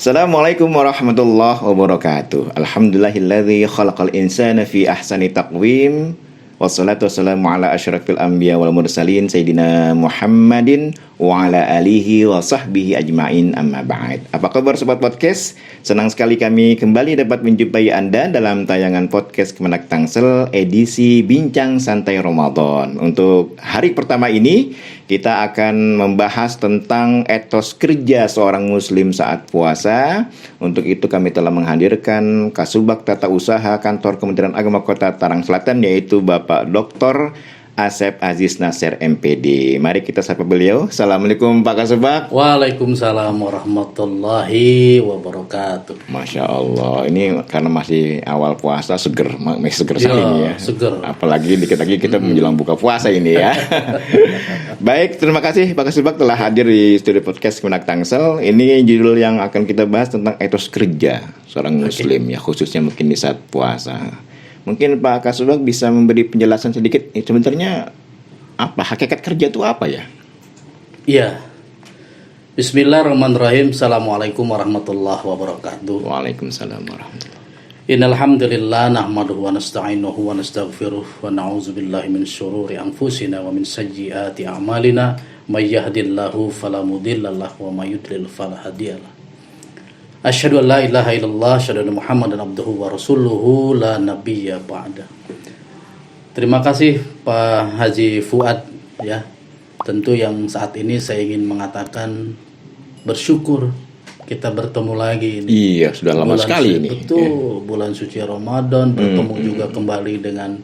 Assalamualaikum warahmatullahi wabarakatuh. Alhamdulillahilladzi khalaqal insana fi ahsani taqwim. Wassalatu wassalamu ala asyrafil anbiya wal mursalin Sayyidina Muhammadin wa ala alihi wa sahbihi ajma'in, amma ba'd. Apa kabar Sobat Podcast? Senang sekali kami kembali dapat menjumpai Anda dalam tayangan podcast Kemenak Tangsel edisi Bincang Santai Ramadan. Untuk hari pertama ini kita akan membahas tentang etos kerja seorang muslim saat puasa. Untuk itu kami telah menghadirkan Kasubag Tata Usaha Kantor Kementerian Agama Kota Tangerang Selatan, yaitu Bapak Dr. Asep Aziz Nasir MPD. Mari kita sapa beliau. Assalamualaikum Pak Kasubag. Waalaikumsalam warahmatullahi wabarakatuh. Masya Allah, ini karena masih awal puasa, seger sekali ini ya. Seger. Apalagi dikit lagi kita menjelang buka puasa ini ya. Baik, terima kasih Pak Kasubag telah hadir di studio podcast Kemenak Tangsel. Ini judul yang akan kita bahas tentang etos kerja seorang muslim ya, khususnya mungkin di saat puasa. Mungkin Pak Kasubag bisa memberi penjelasan sedikit sebenarnya apa hakikat kerja itu apa ya? Iya. Bismillahirrahmanirrahim. Assalamualaikum warahmatullahi wabarakatuh. Waalaikumsalam warahmatullahi wabarakatuh. Innal hamdalillah nahmaduhu wa nasta'inuhu wa nastaghfiruh wa na'udzu billahi min syururi anfusina wa min sayyiati a'malina may yahdihillahu fala mudilla lahu wa may yudlil fala hadiyalah. Asyhadu an la ilaha illallah, asyhadu anna Muhammadan abduhu wa rasuluhu la nabiyya ba'da. Terima kasih Pak Haji Fuad ya. Tentu yang saat ini saya ingin mengatakan bersyukur kita bertemu lagi ini. Iya, sudah lama sekali ini. Betul, bulan suci Ramadan, bertemu juga kembali dengan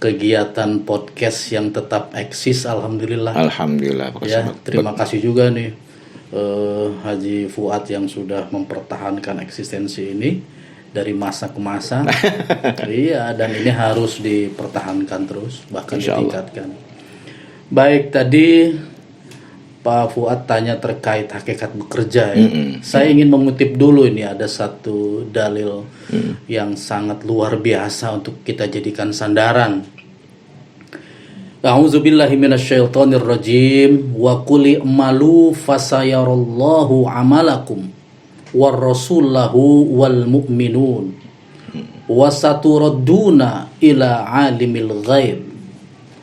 kegiatan podcast yang tetap eksis, alhamdulillah. Alhamdulillah Pak Ya, Kasubag. terima kasih juga nih Haji Fuad yang sudah mempertahankan eksistensi ini dari masa ke masa. Iya, dan ini harus dipertahankan terus, bahkan ditingkatkan. Baik, tadi Pak Fuad tanya terkait hakikat bekerja ya. Saya ingin mengutip dulu, ini ada satu dalil yang sangat luar biasa untuk kita jadikan sandaran. A'udzubillahi minasyaitonir rajim wa qul i'malu fasayarallahu 'amalakum war rasulullahu wal mu'minun wasaturadduna ila 'alimil ghaib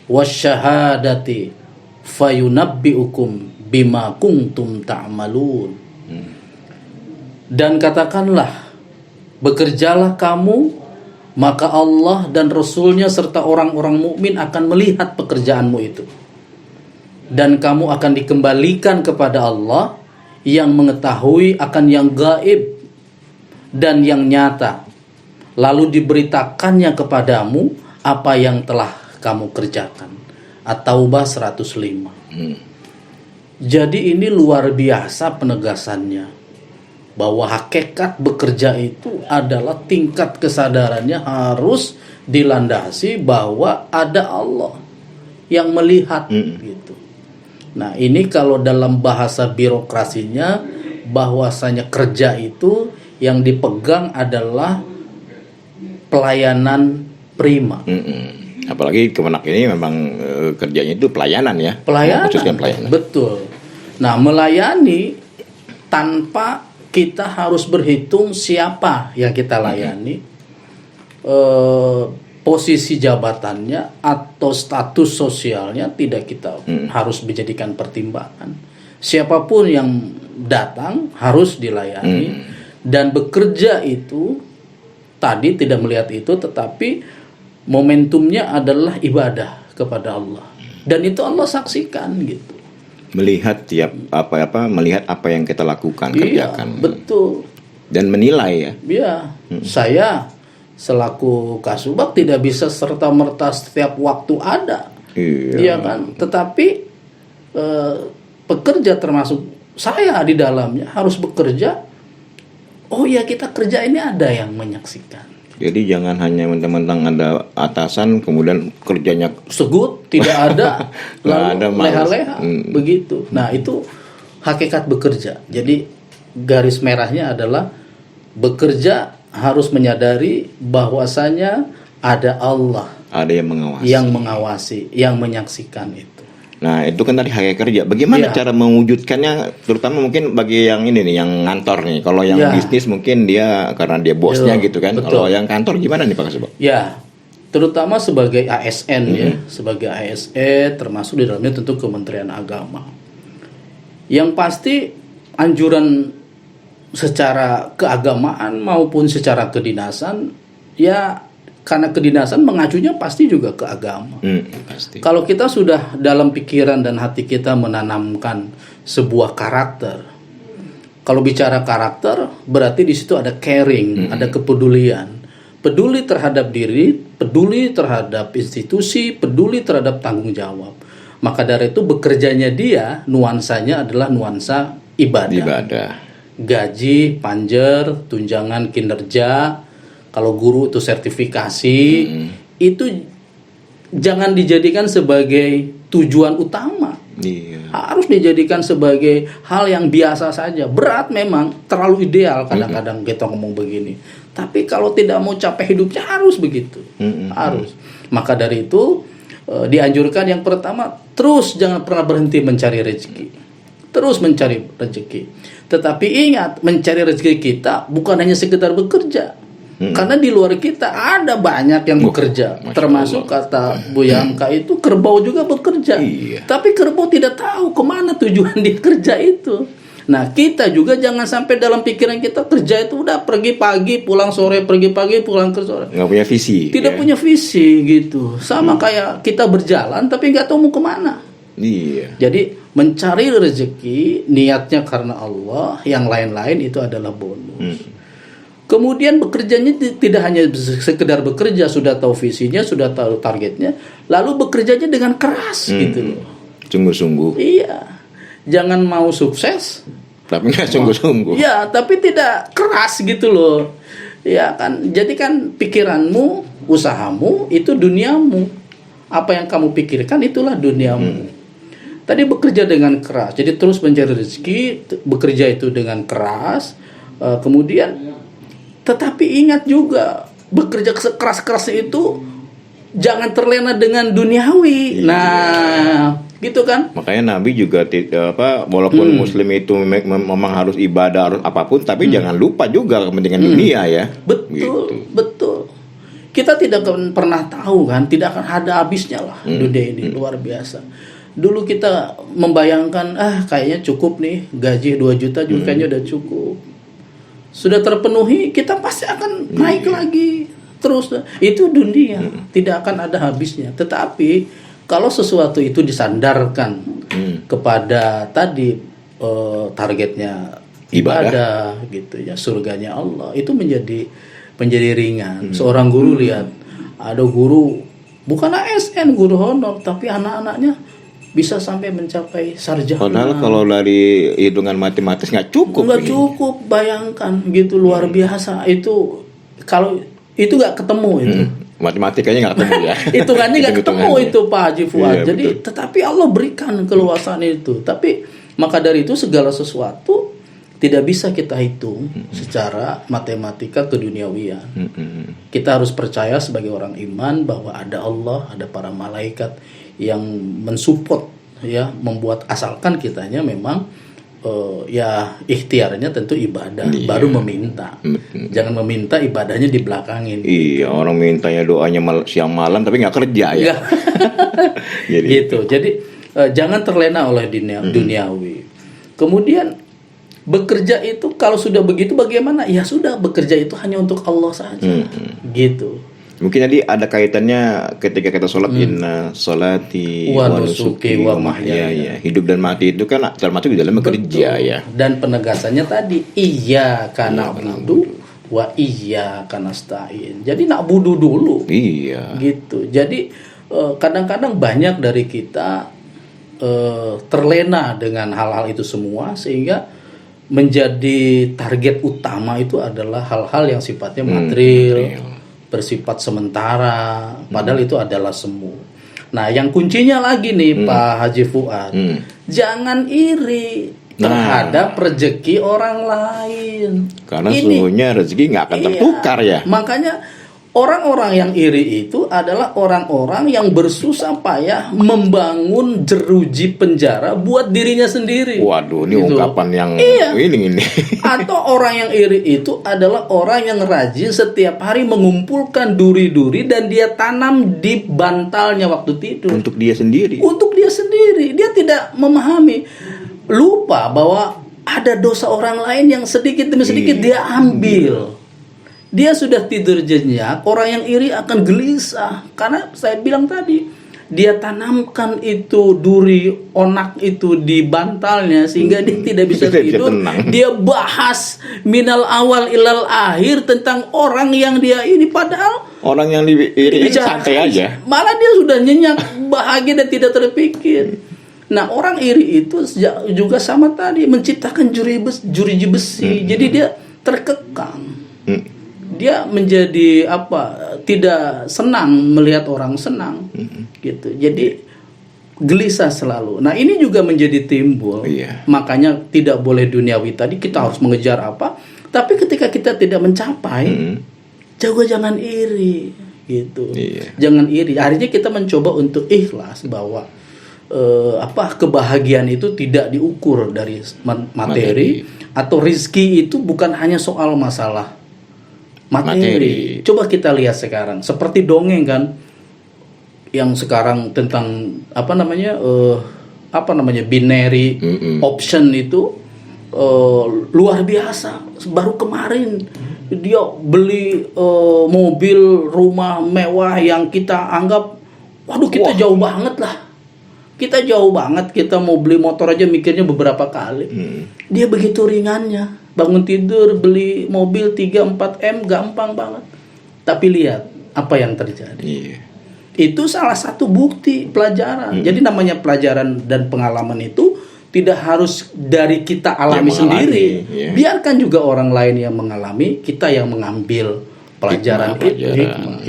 wasyahadati fayunabbi'ukum bima kuntum ta'malun. Dan katakanlah, bekerjalah kamu, maka Allah dan Rasulnya serta orang-orang mukmin akan melihat pekerjaanmu itu. Dan kamu akan dikembalikan kepada Allah yang mengetahui akan yang gaib dan yang nyata. Lalu diberitakannya kepadamu apa yang telah kamu kerjakan. At-Taubah 105. Jadi ini luar biasa penegasannya, bahwa hakikat bekerja itu adalah tingkat kesadarannya harus dilandasi bahwa ada Allah yang melihat gitu. Nah, ini kalau dalam bahasa birokrasinya, bahwasanya kerja itu yang dipegang adalah pelayanan prima. Apalagi Kemenak ini memang kerjanya itu pelayanan ya. Pelayanan. Khususnya pelayanan. Betul. Nah, melayani tanpa kita harus berhitung siapa yang kita layani, posisi jabatannya atau status sosialnya tidak kita harus dijadikan pertimbangan. Siapapun yang datang harus dilayani, dan bekerja itu tadi tidak melihat itu, tetapi momentumnya adalah ibadah kepada Allah, dan itu Allah saksikan gitu. Melihat melihat apa yang kita lakukan, kerjakan. Betul. Dan menilai ya. Iya. Saya selaku Kasubag tidak bisa serta-merta setiap waktu ada. Iya kan? Tetapi pekerja termasuk saya di dalamnya harus bekerja. Oh ya, kita kerja ini ada yang menyaksikan. Jadi jangan hanya mentang-mentang ada atasan kemudian kerjanya segut, tidak ada, lalu leha-leha, begitu. Nah, itu hakikat bekerja. Jadi garis merahnya adalah bekerja harus menyadari bahwasanya ada Allah, ada yang mengawasi, yang menyaksikan itu. Nah, itu kan tadi hari kerja. Bagaimana Iya. cara mewujudkannya, terutama mungkin bagi yang ini nih, yang ngantor nih. Kalau yang Iya. bisnis mungkin dia karena dia bosnya Betul, gitu kan. betul. Kalau yang kantor gimana nih Pak Kasubag? Ya, terutama sebagai ASN ya, sebagai ASN termasuk di dalamnya tentu Kementerian Agama. Yang pasti anjuran secara keagamaan maupun secara kedinasan, ya karena kedinasan mengacunya pasti juga ke agama. Pasti. Kalau kita sudah dalam pikiran dan hati kita menanamkan sebuah karakter, kalau bicara karakter berarti di situ ada caring, ada kepedulian, peduli terhadap diri, peduli terhadap institusi, peduli terhadap tanggung jawab. Maka dari itu bekerjanya dia nuansanya adalah nuansa ibadah. Gaji, panjer, tunjangan kinerja. Kalau guru itu sertifikasi, itu jangan dijadikan sebagai tujuan utama. Iya. Harus dijadikan sebagai hal yang biasa saja. Berat memang, terlalu ideal kadang-kadang kita ngomong begini. Tapi kalau tidak mau capek hidupnya harus begitu. Harus. Maka dari itu dianjurkan yang pertama, terus jangan pernah berhenti mencari rezeki. Terus mencari rezeki. Tetapi ingat, mencari rezeki kita bukan hanya sekedar bekerja. Karena di luar kita ada banyak yang bekerja, termasuk kata Bu Yamka itu kerbau juga bekerja. Iya. Tapi kerbau tidak tahu kemana tujuan dia kerja itu. Nah kita juga jangan sampai dalam pikiran kita kerja itu udah pergi pagi pulang sore, pergi pagi pulang ke sore. Nggak punya visi. Tidak punya visi gitu. Sama kayak kita berjalan tapi nggak tahu mau kemana. Iya. Jadi mencari rezeki niatnya karena Allah, yang lain-lain itu adalah bonus. Kemudian bekerjanya tidak hanya sekedar bekerja, sudah tahu visinya, sudah tahu targetnya, lalu bekerjanya dengan keras gitu loh. Sungguh-sungguh. Iya. Jangan mau sukses, Tapi nggak sungguh-sungguh. ya, tapi tidak keras gitu loh. Ya kan, jadi kan pikiranmu, usahamu itu duniamu. Apa yang kamu pikirkan itulah duniamu. Tadi bekerja dengan keras, jadi terus mencari rezeki, bekerja itu dengan keras. Kemudian, tetapi ingat juga bekerja sekeras-kerasnya itu jangan terlena dengan duniawi. Nah, gitu kan? Makanya Nabi juga walaupun Muslim itu memang harus ibadah harus apapun, tapi jangan lupa juga kepentingan dunia ya. Betul, Gitu. betul. Kita tidak akan pernah tahu kan, tidak akan ada habisnya lah dunia ini, luar biasa. Dulu kita membayangkan, kayaknya cukup nih, gaji 2 juta juga kayaknya udah cukup. Sudah terpenuhi, kita pasti akan naik lagi terus. Itu dunia, tidak akan ada habisnya. Tetapi kalau sesuatu itu disandarkan kepada tadi targetnya ibadah gitu ya, surganya Allah, itu menjadi ringan. Seorang guru lihat, ada guru bukan ASN, guru honor, tapi anak-anaknya bisa sampai mencapai sarjana. Padahal kalau dari hitungan matematis nggak cukup. Nggak cukup, bayangkan gitu, luar biasa. Itu kalau itu nggak ketemu itu. Matematikanya nggak ketemu ya. Hitungannya nggak ketemu Hitung-hitungannya. itu Pak Haji Fuad. Iya, Jadi betul. tetapi Allah berikan keluasan itu. Tapi maka dari itu segala sesuatu tidak bisa kita hitung secara matematika keduniawian. Kita harus percaya sebagai orang iman bahwa ada Allah, ada para malaikat yang mensupport ya, membuat asalkan kitanya memang ya ikhtiarnya tentu ibadah, baru meminta. Jangan meminta ibadahnya dibelakangin. Iya, orang mintanya doanya siang malam tapi nggak kerja ya. Enggak. Jadi Gitu. Jadi jangan terlena oleh duniawi. Kemudian bekerja itu kalau sudah begitu bagaimana? Ya sudah, bekerja itu hanya untuk Allah saja. Gitu. mungkin tadi ada kaitannya ketika kita sholat inna sholati Wa wa nusuki nusuki wa wa mahyaya. mahyaya. Hidup dan mati itu kan termasuk di dalam bekerja ya. Dan penegasannya tadi iyyaka na'budu wa iyyaka nasta'in. Jadi na'budu dulu. Iya. Gitu. Jadi kadang-kadang banyak dari kita terlena dengan hal-hal itu semua sehingga menjadi target utama itu adalah hal-hal yang sifatnya material, bersifat sementara, padahal itu adalah semu. Nah, yang kuncinya lagi nih Pak Haji Fuad, jangan iri terhadap rezeki orang lain. Karena sesungguhnya rezeki nggak akan tertukar ya. Makanya Orang-orang yang iri itu adalah orang-orang yang bersusah payah membangun jeruji penjara buat dirinya sendiri. Waduh, ini Gitu. ungkapan yang Iya. ini. Atau orang yang iri itu adalah orang yang rajin setiap hari mengumpulkan duri-duri dan dia tanam di bantalnya waktu tidur. Untuk dia sendiri. Untuk dia sendiri. Dia tidak memahami. Lupa bahwa ada dosa orang lain yang sedikit demi sedikit dia ambil. Dia sudah tidur nyenyak, orang yang iri akan gelisah. Karena saya bilang tadi, dia tanamkan itu duri onak itu di bantalnya sehingga dia tidak bisa Tidak bisa tidur. tenang. Dia bahas minal awal ilal akhir tentang orang yang dia ini, padahal Orang yang iri santai aja. malah dia sudah nyenyak, bahagia dan tidak terpikir. Nah, orang iri itu juga sama tadi, menciptakan juriji besi. Jadi dia terkekang. Dia menjadi tidak senang melihat orang senang, gitu. Jadi gelisah selalu. Nah, ini juga menjadi timbul. Iya. Makanya tidak boleh duniawi tadi, kita harus mengejar apa. Tapi ketika kita tidak mencapai, jangan iri, gitu. Iya. Jangan iri. Akhirnya kita mencoba untuk ikhlas bahwa kebahagiaan itu tidak diukur dari materi. Atau rizki itu bukan hanya soal masalah materi. Coba kita lihat sekarang, seperti dongeng kan, yang sekarang tentang binary option itu luar biasa. Baru kemarin dia beli mobil, rumah mewah yang kita anggap, kita jauh banget lah. Kita jauh banget, kita mau beli motor aja mikirnya beberapa kali. Dia begitu ringannya. Bangun tidur beli mobil 3-4 M gampang banget. Tapi lihat apa yang terjadi. Iya. Itu salah satu bukti pelajaran. Jadi namanya pelajaran dan pengalaman itu tidak harus dari kita alami sendiri. Iya. Biarkan juga orang lain yang mengalami, kita yang mengambil pelajaran itu.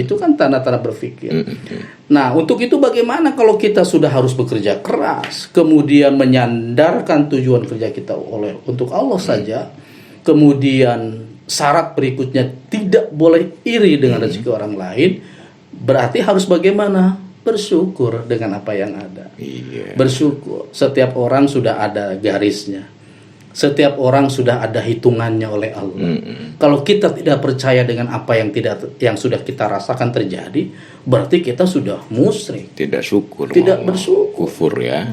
Itu kan tanda-tanda berpikir. Nah, untuk itu bagaimana kalau kita sudah harus bekerja keras, kemudian menyandarkan tujuan kerja kita untuk Allah saja, kemudian syarat berikutnya tidak boleh iri dengan rezeki orang lain, berarti harus bagaimana? Bersyukur dengan apa yang ada. Iya. Bersyukur. Setiap orang sudah ada garisnya. Setiap orang sudah ada hitungannya oleh Allah. Kalau kita tidak percaya dengan apa yang sudah kita rasakan terjadi, berarti kita sudah musyrik. Tidak syukur. Tidak bersyukur. Kufur ya.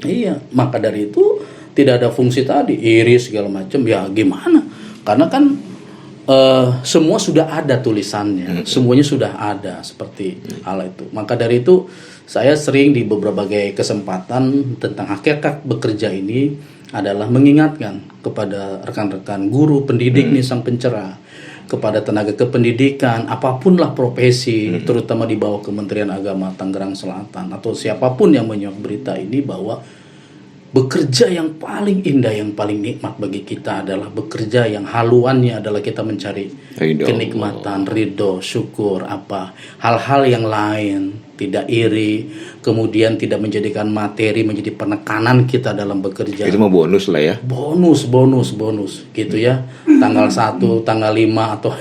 Iya, maka dari itu tidak ada fungsi tadi iri segala macam. Ya gimana? Karena kan semua sudah ada tulisannya, semuanya sudah ada seperti hal itu. Maka dari itu saya sering di berbagai kesempatan tentang hakikat bekerja ini adalah mengingatkan kepada rekan-rekan guru, pendidik nih, sang pencerah, kepada tenaga kependidikan, apapun lah profesi, terutama di bawah Kementerian Agama Tangerang Selatan atau siapapun yang menyimak berita ini, bahwa bekerja yang paling indah, yang paling nikmat bagi kita adalah bekerja yang haluannya adalah kita mencari kenikmatan, ridho, syukur, hal-hal yang lain, tidak iri, kemudian tidak menjadikan materi menjadi penekanan kita dalam bekerja. Itu mau bonus lah ya. Bonus gitu ya. Tanggal 1, tanggal 5 atau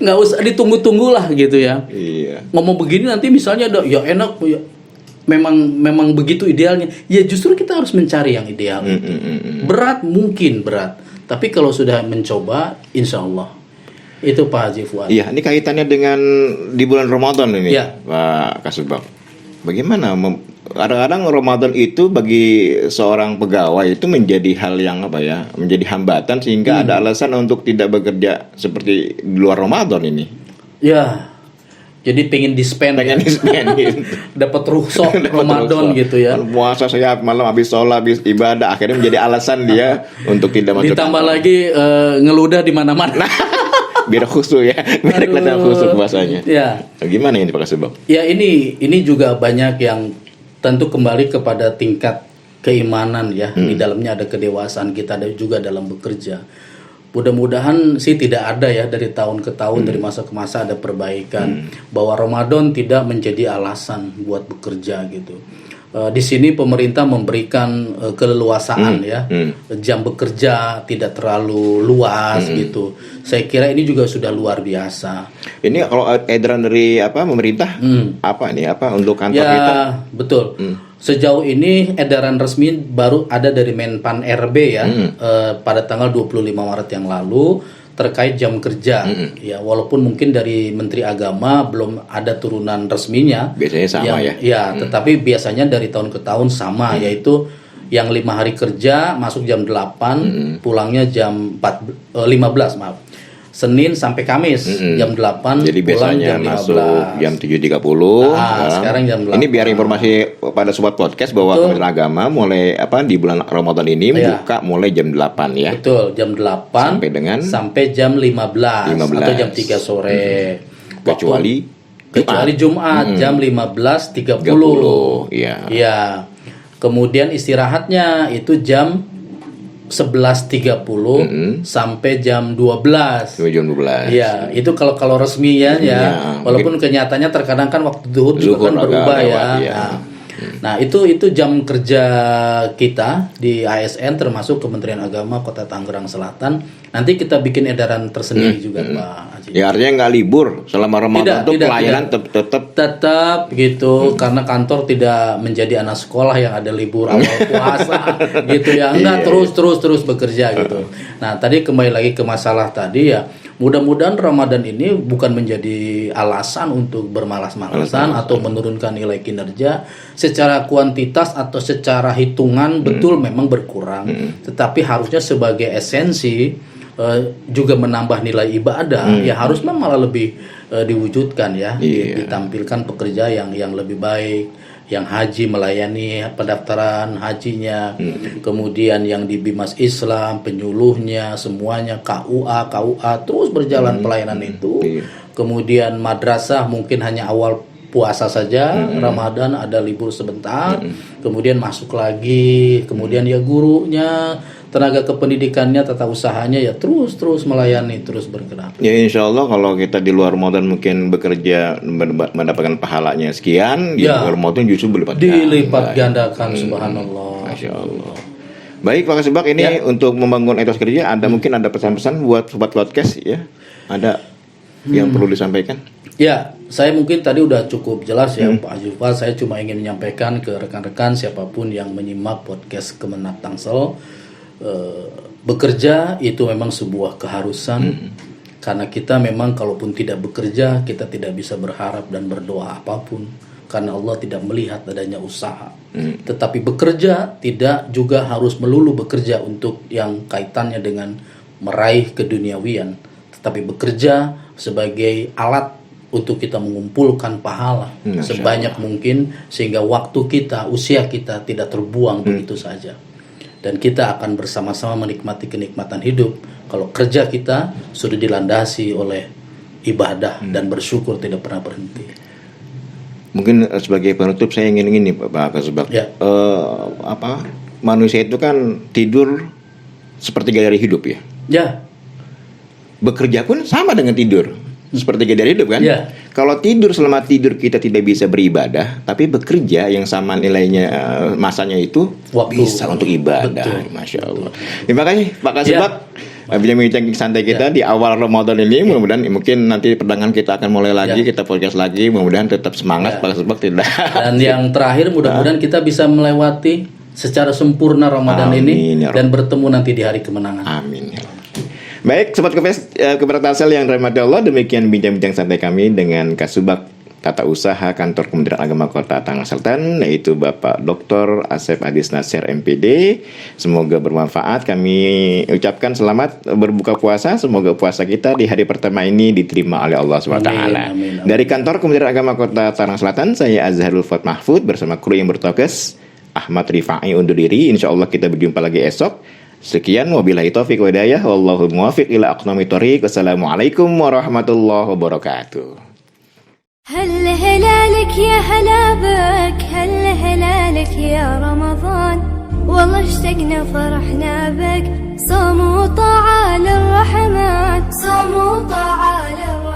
nggak usah ditunggu-tunggu lah gitu ya. Iya. Ngomong begini nanti misalnya ya enak ya. Memang begitu idealnya. Ya justru kita harus mencari yang ideal. Berat, tapi kalau sudah mencoba, insya Allah itu Pak Haji Fuad. Iya, ini kaitannya dengan di bulan Ramadan ini, ya. Pak Kasubag. Bagaimana? Kadang-kadang Ramadan itu bagi seorang pegawai itu menjadi hal yang menjadi hambatan sehingga ada alasan untuk tidak bekerja seperti di luar Ramadan ini. Ya. Jadi pengen di-spend gitu. Dapat rukhsah Ramadan gitu ya. Puasa saya malam habis sholat, habis ibadah, akhirnya menjadi alasan dia untuk tidak masuk. Ditambah lagi ngeludah di mana-mana. Biar khusyuk ya, biar kelihatan khusyuk puasanya. Ya. Gimana ini Pak Kasubag? Ya ini juga banyak yang tentu kembali kepada tingkat keimanan ya. Di dalamnya ada kedewasaan kita, ada juga dalam bekerja. Mudah-mudahan sih tidak ada ya, dari tahun ke tahun, dari masa ke masa ada perbaikan, bahwa Ramadan tidak menjadi alasan buat bekerja gitu. di sini pemerintah memberikan keleluasaan ya, jam bekerja tidak terlalu luas gitu. Saya kira ini juga sudah luar biasa. Ini kalau edaran dari pemerintah apa nih untuk kantor ya, kita? Betul. Sejauh ini edaran resmi baru ada dari Menpan RB ya, pada tanggal 25 Maret yang lalu terkait jam kerja. Ya, walaupun mungkin dari Menteri Agama belum ada turunan resminya. Biasanya sama ya. Tetapi biasanya dari tahun ke tahun sama, yaitu yang 5 hari kerja masuk jam 8, pulangnya jam 15 maaf. Senin sampai Kamis jam 8, jadi pulang biasanya jam 15. masuk jam 7.30. Sekarang jam 8. Ini biar informasi pada sobat podcast bahwa Kementerian Agama mulai di bulan Ramadan ini buka mulai jam 8 ya. Betul, jam 8 sampai jam 15 atau jam 3 sore. Kecuali Jumat jam 15.30. Iya. Kemudian istirahatnya itu jam 11.30 sampai jam 12. Iya, itu kalau resminya ya. Walaupun kenyataannya terkadang kan waktu zuhur juga kan berubah ya. Nah, itu jam kerja kita di ASN termasuk Kementerian Agama Kota Tangerang Selatan. Nanti kita bikin edaran tersendiri juga, Pak Haji. Ya, artinya nggak libur selama Ramadan itu pelayanan tetap gitu, karena kantor tidak menjadi anak sekolah yang ada libur awal puasa gitu ya. Enggak, terus bekerja gitu. Nah, tadi kembali lagi ke masalah tadi ya. Mudah-mudahan Ramadan ini bukan menjadi alasan untuk bermalas-malasan atau menurunkan nilai kinerja. Secara kuantitas atau secara hitungan betul memang berkurang, tetapi harusnya sebagai esensi juga menambah nilai ibadah, ya harusnya malah lebih diwujudkan ya, ditampilkan pekerja yang lebih baik. Yang haji melayani pendaftaran hajinya, kemudian yang di Bimas Islam, penyuluhnya, semuanya KUA terus berjalan pelayanan itu. Kemudian madrasah mungkin hanya awal puasa saja, Ramadan ada libur sebentar, kemudian masuk lagi, kemudian ya gurunya, tenaga kependidikannya, tata usahanya ya terus melayani, terus bergerak. Ya, insya Allah kalau kita di luar Ramadan mungkin bekerja mendapatkan pahalanya sekian, di luar Ramadan justru dilipat gandakan. Subhanallah. Masya Allah. Baik, Pak Kasubag, ini untuk membangun etos kerja mungkin ada pesan-pesan buat sobat podcast ya, ada yang perlu disampaikan? Ya, saya mungkin tadi udah cukup jelas ya Pak Jufal. Saya cuma ingin menyampaikan ke rekan-rekan siapapun yang menyimak podcast Kemenak Tangsel, bekerja itu memang sebuah keharusan, karena kita memang kalaupun tidak bekerja kita tidak bisa berharap dan berdoa apapun, karena Allah tidak melihat adanya usaha. Tetapi bekerja tidak juga harus melulu bekerja untuk yang kaitannya dengan meraih keduniawian, tetapi bekerja sebagai alat untuk kita mengumpulkan pahala sebanyak mungkin, sehingga waktu kita, usia kita tidak terbuang begitu saja. Dan kita akan bersama-sama menikmati kenikmatan hidup kalau kerja kita sudah dilandasi oleh ibadah dan bersyukur tidak pernah berhenti. Mungkin sebagai penutup saya ingin ini Pak Kasubag, manusia itu kan tidur sepertiga dari hidup ya. Ya. Bekerja pun sama dengan tidur. Seperti dari hidup kan? Kalau tidur, selama tidur kita tidak bisa beribadah, tapi bekerja yang sama nilainya masanya itu bisa untuk ibadah. Masya Allah. Terima kasih Pak Kasubag. Bila bincang santai kita di awal Ramadan ini, mudah-mudahan mungkin nanti perdagangan kita akan mulai lagi, kita podcast lagi, mudah-mudahan tetap semangat Pak Kasubag tidak. Dan yang terakhir mudah-mudahan kita bisa melewati secara sempurna Ramadan ini dan bertemu nanti di hari kemenangan. Amin. Baik, sobat Kemenak Tangsel yang dirahmati Allah, demikian bincang-bincang santai kami dengan Kasubag Tata Usaha Kantor Kementerian Agama Kota Tangerang Selatan, yaitu Bapak Dr. Asep Adis Nasir MPD. Semoga bermanfaat. Kami ucapkan selamat berbuka puasa. Semoga puasa kita di hari pertama ini diterima oleh Allah SWT. Dari Kantor Kementerian Agama Kota Tangerang Selatan, saya Azharul Fat Mahfud bersama kru yang bertugas Ahmad Rifai undur diri. Insya Allah kita berjumpa lagi esok. Sekian, wabillahi taufiq wa hidayah, wallahu muwaffiq ila aqwamit thoriq. Wassalamualaikum warahmatullahi wabarakatuh. هلا هلالك يا هلا بك، هلا هلالك يا رمضان، والله اشتقنا فرحنا بك، صوم وطاعة للرحمن، صوم وطاعة للرحمن.